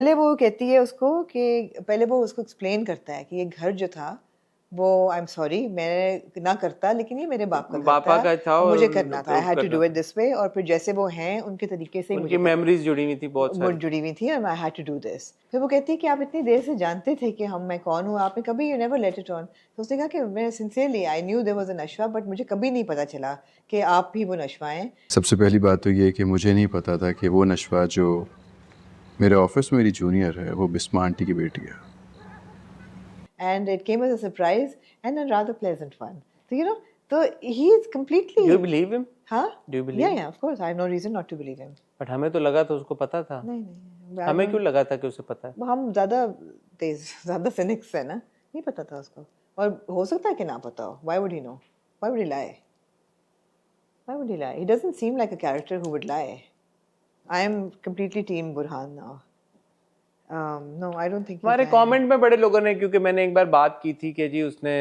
पहले वो कहती है उसको कि पहले वो उसको एक्सप्लेन करता है कि ये घर जो था वो आई एम सॉरी मैं ना करता, लेकिन ये मेरे बाप का घर पापा था का था और और मुझे करना था, आई हैड टू करना डू इट था। दिस वे, और फिर जैसे वो हैं उनके तरीके से ही उनकी मुझे करना मेमोरीज जुड़ी हुई थी बहुत वो सारी। जुड़ी हुई थी और I had to do this. फिर वो कहती है कि आप इतनी देर से जानते थे कि मैं कौन हूँ, आपने कभी you never let it on. तो उसने कहा कि मैं sincerely I knew there was a नशवा, बट मुझे कभी नहीं पता चला कि आप भी वो नशवा हैं। सबसे पहली बात तो ये है कि मुझे नहीं पता था कि वो नशवा जो मेरे ऑफिस में मेरी जूनियर है वो बिस्मा आंटी की बेटी है। And it came as a surprise and a rather pleasant one. So, so he is completely. Do you believe him? Huh? Do you believe Yeah, him? yeah, of course. I have no reason not to believe him. But हमें तो लगा था उसको पता था। नहीं, हमें क्यों लगा था कि उसे पता है? हम ज़्यादा cynics है ना, नहीं पता था उसको, और हो सकता है कि ना पता हो. Why would he know? Why would he lie? Why would he lie? He doesn't seem like a character who would lie. I am completely team Burhan now. No, I don't think. हमारे comment में बड़े लोगों ने, क्योंकि मैंने एक बार बात की थी कि जी उसने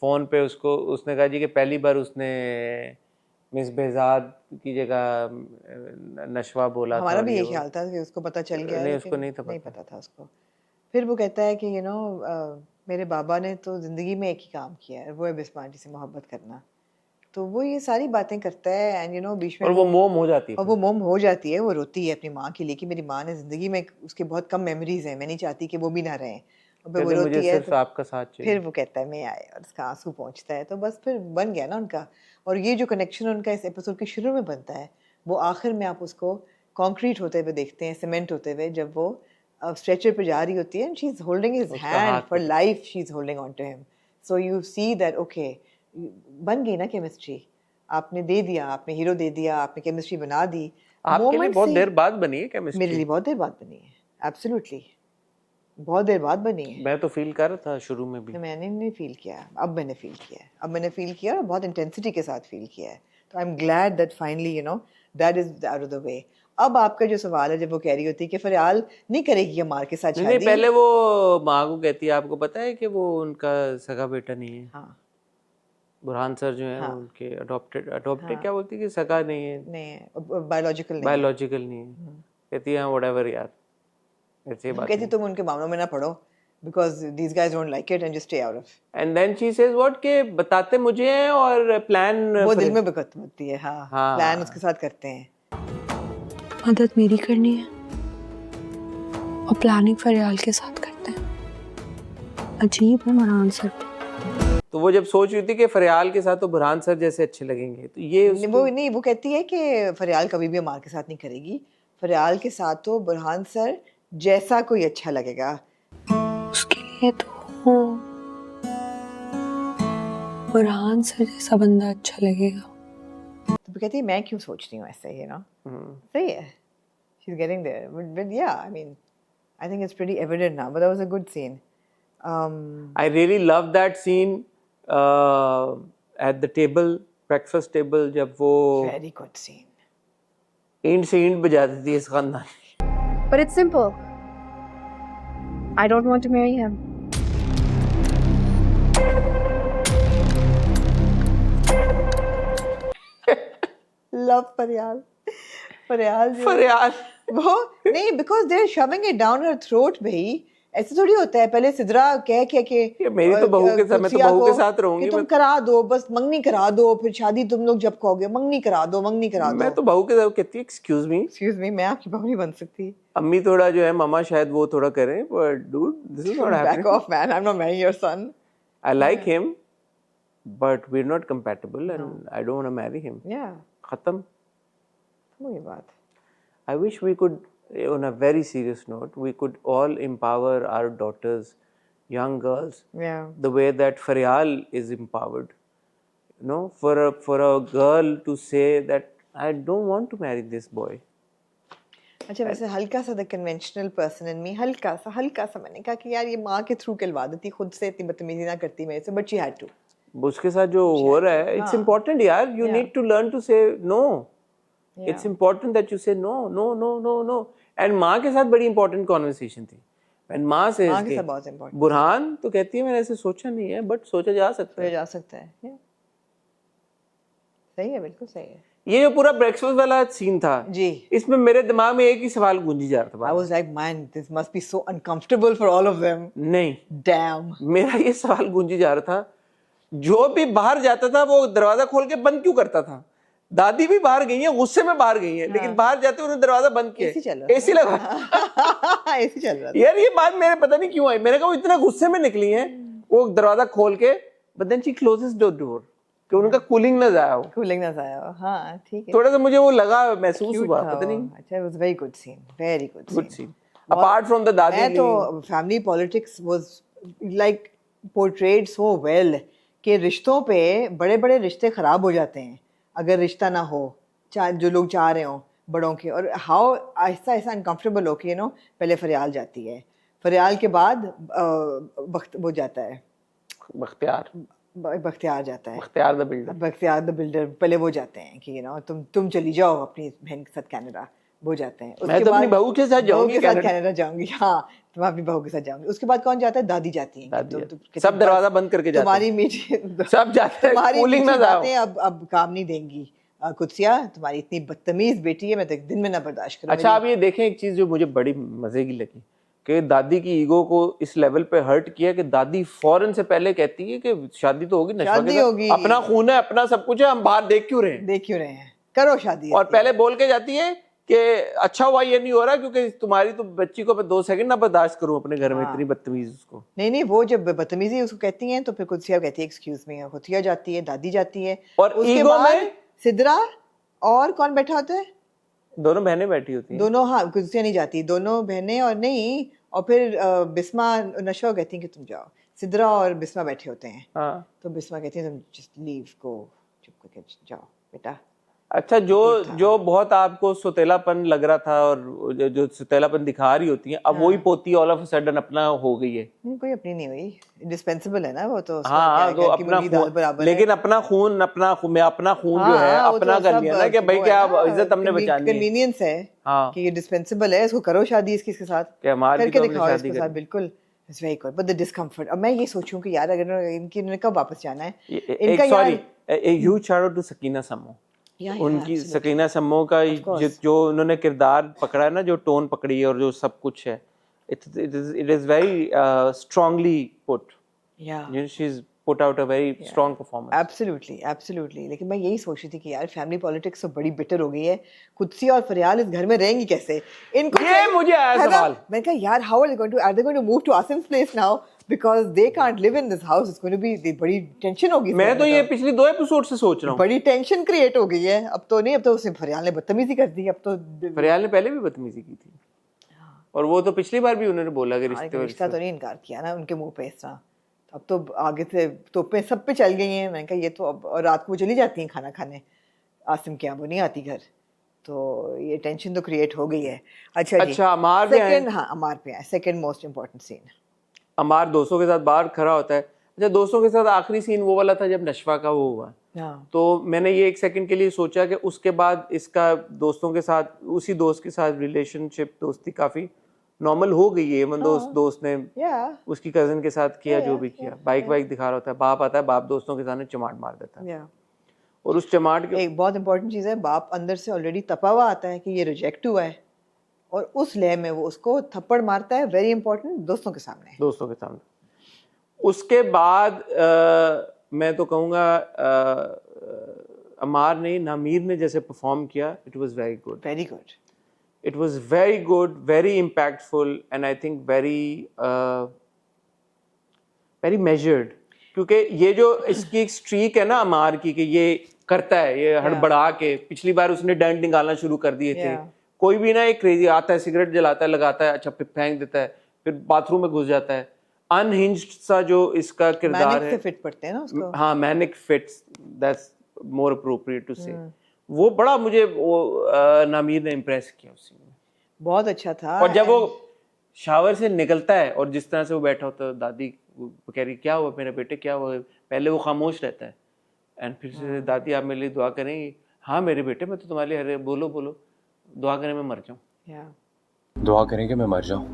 फ़ोन पे उसने कहा जी कि पहली बार उसने मिस बेजाद की जगह नशवा बोला था। हमारा भी ये ख्याल था कि उसको पता चल गया, नहीं, लेकिन उसको नहीं पता था उसको। फिर वो कहता है कि मेरे बाबा ने तो ज़िंदगी में एक ही काम किया है, वो है बिस्मा आंटी से मोहब्बत करना। तो वो ये सारी बातें करता है एंड बीच में और वो मोम हो जाती है। और वो मोम हो जाती है, वो रोती है अपनी माँ के लिए कि मेरी माँ ने ज़िंदगी में उसके बहुत कम मेमोरीज हैं, मैं नहीं चाहती कि वो भी ना रहें। और फिर वो रोती है, सिर्फ आपका साथ चाहिए। फिर वो कहता है मैं आए, और उसका आंसू पहुँचता है, तो बस फिर बन गया ना उनका। और ये जो कनेक्शन उनका इस एपिसोड के शुरू में बनता है, वो आखिर में आप उसको कॉन्क्रीट होते हुए देखते हैं, सीमेंट होते हुए, जब वो स्ट्रेचर पे जा रही होती है, she is holding his hand for life, she is holding on to him. So you see that okay, बन गई ना केमिस्ट्री, आपने दे दिया, आपने हीरो दे दिया, आपने केमिस्ट्री बना दी। आपके लिए बहुत देर बाद बनी है केमिस्ट्री। मेरे लिए बहुत देर बाद बनी है, एब्सोल्युटली बहुत देर बाद बनी है। मैं तो फील कर रहा था शुरू में भी। मैंने नहीं फील किया, अब मैंने फील किया है, अब मैंने फील किया और बहुत इंटेंसिटी के साथ फील किया है। तो I am glad that finally that is out of the way. अब आपका जो सवाल है, जब वो कह रही होती है कि फरियाल नहीं करेगी अमार के साथ शादी। नहीं, पहले वो माँ को कहती है, आपको पता है कि वो उनका सगा बेटा नहीं है। हाँ, बुरहान सर जो है उनके अडॉप्टेड क्या बोलती है कि सगा नहीं है, बायोलॉजिकल नहीं है। कहती है व्हाटएवर यार, ऐसी बात कहती तुम उनके मामलों में ना पढ़ो, because these guys don't like it and just stay out of. And then she says what के बताते मुझे हैं और प्लान वो दिल में बकत होती है। हाँ, प्लान उसके साथ करते हैं। मदद मेरी करनी है और प्लानिंग फरियाल के साथ करते हैं। अजीब है बुरहान सर। तो वो जब सोच रही थी कि फरियाल के साथ तो बुरहान सर जैसे अच्छे लगेंगे, तो ये वो कहती है कि फरियाल कभी भी अमार के साथ नहीं करेगी, फरियाल के साथ तो बुरहान सर जैसा कोई अच्छा लगेगा। उसके लिए तो बुरहान सर जैसा बंदा अच्छा लगेगा। तो कहती है मैं क्यों सोच रही हूँ ऐसे, सही है, she's getting there, but yeah, I mean, I think it's pretty evident now, but that was a good scene. I really love that scene at the table, breakfast table, जब वो very good scene, इंड से end बजा देती है इस खानदान। But it's simple. I don't want to marry him. Love फरियाल वो नहीं, because they're shoving it down her throat भाई, ऐसे थोड़ी होता है। पहले सिदरा कह मेरी तो बहू के साथ, मैं तो बहू के साथ रहूंगी, तुम करा दो, बस मंगनी करा दो, फिर शादी तुम लोग जब कहोगे मंगनी करा दो। मैं तो बहू के साथ कहती हूँ एक्सक्यूज मी, मैं आपकी बहू नहीं बन सकती। अम्मी थोड़ा जो है मामा शायद वो थोड़ा करें, but dude, this is not happening. Back off man, I'm not marrying your son. I like him, but we're not compatible and I don't want to marry him. Yeah. खत्म। वही बात। I wish we could, on a very serious note, we could all empower our daughters, young girls, the way that Faryal is empowered. For a girl to say that I don't want to marry this boy. अच्छा, वैसे हल्का सा the conventional person in मी, हल्का सा मैंने कहा कि यार ये माँ के थ्रू कहलवा देती, खुद से इतनी बदतमीजी ना करती मेरे से, बट शी हैड टू। उसके साथ जो हो रहा है, it's important यार, you need to learn to say no. It's important that you say no. And माँ के साथ बड़ी important conversation थी। When माँ से बहुत important, बुरहान तो कहती है मैंने ऐसे सोचा नहीं है, but सोचा जा सकता है। सही है, बिल्कुल सही है। ये जो पूरा ब्रेकफास्ट वाला सीन था जी, इसमें मेरे दिमाग में एक ही सवाल गूंजी जा रहा I था। was like, man, this must be so uncomfortable for all of them. नहीं, Damn. मेरा ये सवाल गूंजी जा रहा था, जो भी बाहर जाता था वो दरवाजा खोल के बंद क्यों करता था? दादी भी बाहर गई है, गुस्से में बाहर गई है, लेकिन बाहर जाते उन्होंने दरवाजा बंद किया। AC चल रहा था। एसी लगा। ऐसे चल रहा था। यार ये बात मेरे पता नहीं क्यों आई, मैंने कहा वो इतना गुस्से में निकली है, वो दरवाजा खोल के, but then she closes the door कि उनका कूलिंग ना जाए हो। कूलिंग ना आया हो। हाँ, ठीक है। थोड़ा सा मुझे वो लगा, महसूस Cute हुआ, था पता वो। नहीं। अच्छा, it was very good scene. Very good good scene. Scene. Apart from the दादी मैं तो family politics was like portrayed so well कि रिश्तों पे बड़े बड़े रिश्ते खराब हो जाते हैं अगर रिश्ता ना हो, जो लोग चाह रहे हो बड़ों के, और हाउ ऐसा ऐसा अनकंफर्टेबल हो कि पहले फरियाल जाती है, फरियाल के बाद वो जाता है बख्तियार जाता है, Bakhtiyar the builder. Bakhtiyar the builder, पहले वो जाते हैं कि तुम चली जाओ अपनी बहन के साथ कनाडा, वो जाते हैं। मैं तो अपनी बहू के साथ जाऊंगी कनाडा जाऊंगी। हाँ, तुम अपनी बहू के साथ जाऊंगी। उसके बाद कौन जाता है? दादी जाती है। सब दरवाजा बंद करके जाते हैं। तुम्हारी मीठी सब जाते हैं, तुम्हारी कूलिंग ना मीठी जाओ। बातें अब काम नहीं देंगी। कुत्सिया, तुम्हारी इतनी बदतमीज बेटी है, मैं तो एक दिन में ना बर्दाश्त करूँ। अच्छा, आप ये देखें एक चीज जो मुझे बड़ी मजे की लगी कि दादी की ईगो को इस लेवल पे हर्ट किया कि दादी फौरन से पहले कहती है कि शादी तो होगी, नशवा के साथ, अपना खून है, अपना सब कुछ है, हम बाहर देख क्यों रहे हैं, करो शादी। और पहले बोल के जाती है कि अच्छा हुआ ये नहीं हो रहा क्योंकि तुम्हारी तो बच्ची को मैं 2 सेकंड ना बर्दाश्त करूं अपने घर में। इतनी बदतमीज उसको। नहीं, वो जब बदतमीजी उसको कहती हैं तो फिर कुत्सिया कहती है एक्सक्यूज मी, कुत्सिया जाती है, दादी जाती है, और उसके ईगो बाद में सिद्रा और कौन बैठा होता है? दोनों बहनें बैठी होती हैं। दोनों, हाँ, कुत्सिया नहीं जाती, दोनों बहनें और नहीं, और फिर बिस्मा नशवा कहती है कि तुम जाओ, सिद्रा और बिस्मा बैठे होते हैं। हाँ। तो बिस्मा कहती है तुम जस्ट लीव, गो, चुप करके जाओ बेटा। अच्छा, जो बहुत आपको सुतेलापन लग रहा था और जो सुतेलापन दिखा रही होती है, अब वही पोती ऑल ऑफ अ सडन अपना हो गई है। कोई अपनी नहीं हुई, इंडिस्पेंसिबल है ना वो तो। हाँ, तो अपना खून, लेकिन अपना खून जो है अपना कर लिया ना कि भाई क्या इज्जत हमने बचानी है, कन्वीनियंस है कि ये डिस्पेंसिबल है, इसको करो शादी इसके साथ, करके दिखाओ इसके साथ। बिल्कुल, it's very good, but the discomfort. अब मैं ये सोचूं कि यार अगर इन्होंने कब वापस जाना है, इनका sorry, a huge shout out to Sakina Samo. उनकी सकीना सम्मो का जो उन्होंने किरदार पकड़ा है ना, जो टोन पकड़ी है और जो सब कुछ है, it is very strongly put. Yeah. She's put out a very strong performance. Absolutely. लेकिन मैं यही सोच रही थी कि यार फैमिली पॉलिटिक्स तो बड़ी बिटर हो गई है, कुत्सी और फरियाल इस घर में रहेंगी कैसे? इनको ये मुझे आया सवाल। मैं कहा यार how are they going to move to Asim's place now because they can't live in this house? It's going to be बड़ी टेंशन होगी। मैं तो ये पिछली 2 एपिसोड से सोच रहा हूँ, बड़ी टेंशन क्रिएट हो गई है। अब तो नहीं, अब तो उसने फरियाल ने बदतमीजी कर दी। अब तो फरियाल ने पहले भी बदतमीजी की थी, और वो तो पिछली बार भी उन्होंने बोला कि रिश्ता तो नहीं इनकार किया ना उनके मुंह पे इस तरह। अब तो आगे से तोपें सब पे चल गई हैं। मैंने कहा ये तो अब, और रात को चली जाती हैं खाना खाने आसिम के यहाँ, वो नहीं आती घर, तो ये टेंशन तो क्रिएट हो गई है। अच्छा, अमार पे सेकंड, हाँ अमार पे है सेकंड मोस्ट इम्पोर्टेंट सीन। अमार दोस्तों के साथ बाहर खड़ा होता है। अच्छा, दोस्तों के साथ आखिरी सीन वो वाला था जब नशवा का वो हुआ। तो मैंने ये 1 सेकंड के लिए सोचा कि उसके बाद इसका दोस्तों के साथ, उसी दोस्त के साथ रिलेशनशिप, दोस्ती काफी नॉर्मल हो गई है। दोस्त ने उसकी कजन के साथ किया जो भी किया, बाइक दिखा रहा होता है, बाप आता है, बाप दोस्तों के सामने चमाट मार देता है। और उस चमाट के एक बहुत इंपॉर्टेंट चीज है, बाप अंदर से ऑलरेडी तपा हुआ आता है कि ये रिजेक्ट हुआ है, और उस लय में वो उसको थप्पड़ मारता है, वेरी इंपॉर्टेंट, दोस्तों के सामने। उसके बाद मैं तो कहूँगा अमार ने, नामीर ने जैसे परफॉर्म किया, it was very good. It was very good, very impactful, and I think very measured. क्योंकि ये जो इसकी एक स्ट्रीक है ना अमार की, कि ये करता है, ये हड़बड़ा के, पिछली बार उसने डंड निकालना शुरू कर दिए थे। कोई भी ना एक क्रेजी आता है, सिगरेट जलाता है, लगाता है, अच्छा फिर फेंक देता है, फिर बाथरूम में घुस जाता है। अनहिंज्ड सा जो इसका किरदार है, फिट पड़ते हैं ना उसको। हाँ, manic fits, that's more appropriate to say. वो बड़ा मुझे नामीर ने इम्प्रेस किया उस सीन में, बहुत अच्छा था। और जब वो शावर से निकलता है और जिस तरह से वो बैठा होता है, दादी कह रही क्या हुआ मेरे बेटे, क्या हुआ, पहले वो खामोश रहता है, एंड फिर से दादी आप मेरे लिए दुआ करेंगी? हाँ मेरे बेटे, मैं तो तुम्हारे लिए, बोलो दुआ करें मैं मर जाऊँ। दुआ करें कि मैं मर जाऊँ।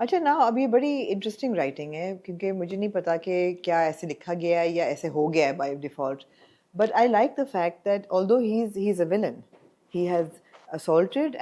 अच्छा ना, अब ये बड़ी इंटरेस्टिंग राइटिंग है, क्योंकि मुझे नहीं पता कि क्या ऐसे लिखा गया है या ऐसे हो गया है by default, But I like the fact that although he's a villain, he has assaulted